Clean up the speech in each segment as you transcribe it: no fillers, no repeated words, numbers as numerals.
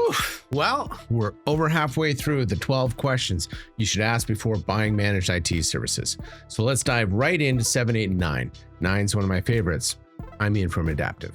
Whew. Well, we're over halfway through the 12 questions you should ask before buying managed IT services. So let's dive right into 7, 8, and 9. 9's one of my favorites. I'm Ian from Adaptive.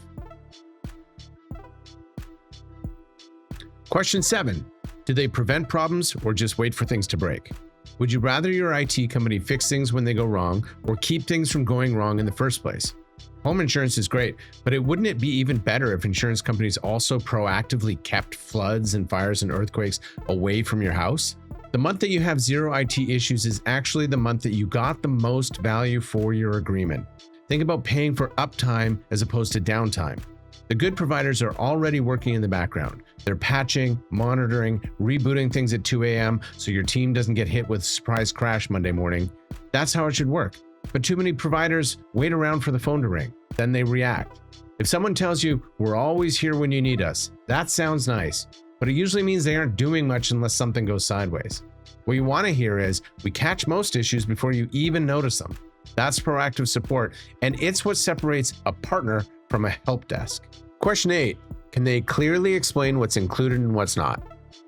Question 7. Do they prevent problems or just wait for things to break? Would you rather your IT company fix things when they go wrong or keep things from going wrong in the first place? Home insurance is great, but wouldn't it be even better if insurance companies also proactively kept floods and fires and earthquakes away from your house? The month that you have zero IT issues is actually the month that you got the most value for your agreement. Think about paying for uptime as opposed to downtime. The good providers are already working in the background. They're patching, monitoring, rebooting things at 2 a.m. so your team doesn't get hit with a surprise crash Monday morning. That's how it should work. But too many providers wait around for the phone to ring. Then they react. If someone tells you, "We're always here when you need us," that sounds nice, but it usually means they aren't doing much unless something goes sideways. What you want to hear is, "We catch most issues before you even notice them." That's proactive support, and it's what separates a partner from a help desk. Question 8. Can they clearly explain what's included and what's not?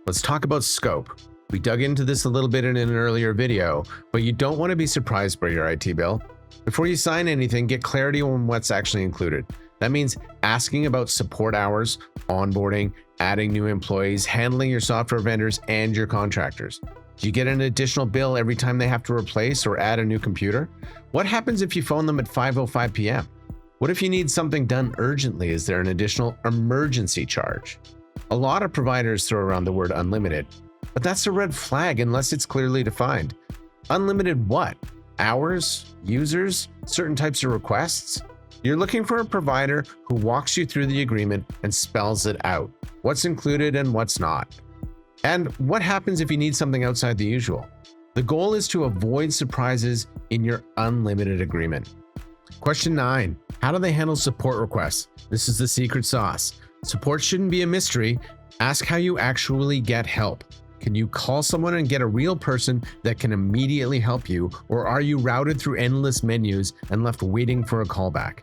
Let's talk about scope. We dug into this a little bit in an earlier video, but you don't want to be surprised by your IT bill. Before you sign anything, get clarity on what's actually included. That means asking about support hours, onboarding, adding new employees, handling your software vendors and your contractors. Do you get an additional bill every time they have to replace or add a new computer? What happens if you phone them at 5:05 p.m.? What if you need something done urgently? Is there an additional emergency charge? A lot of providers throw around the word unlimited, but that's a red flag unless it's clearly defined. Unlimited what? Hours? Users? Certain types of requests? You're looking for a provider who walks you through the agreement and spells it out. What's included and what's not. And what happens if you need something outside the usual? The goal is to avoid surprises in your unlimited agreement. Question 9. How do they handle support requests? This is the secret sauce. Support shouldn't be a mystery. Ask how you actually get help. Can you call someone and get a real person that can immediately help you, or are you routed through endless menus and left waiting for a callback?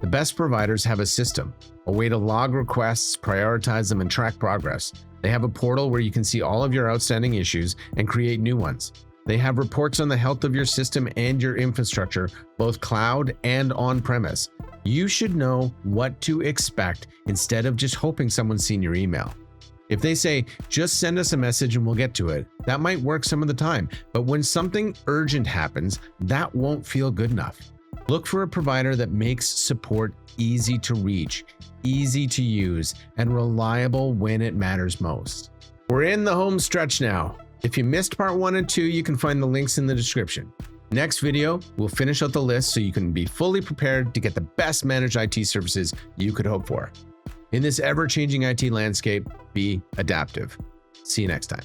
The best providers have a system, a way to log requests, prioritize them, and track progress. They have a portal where you can see all of your outstanding issues and create new ones. They have reports on the health of your system and your infrastructure, both cloud and on-premise. You should know what to expect instead of just hoping someone's seen your email. If they say, "Just send us a message and we'll get to it," that might work some of the time, but when something urgent happens, that won't feel good enough. Look for a provider that makes support easy to reach, easy to use, and reliable when it matters most. We're in the home stretch now. If you missed part 1 and 2, you can find the links in the description. Next video, we'll finish out the list so you can be fully prepared to get the best managed IT services you could hope for. In this ever-changing IT landscape, be adaptive. See you next time.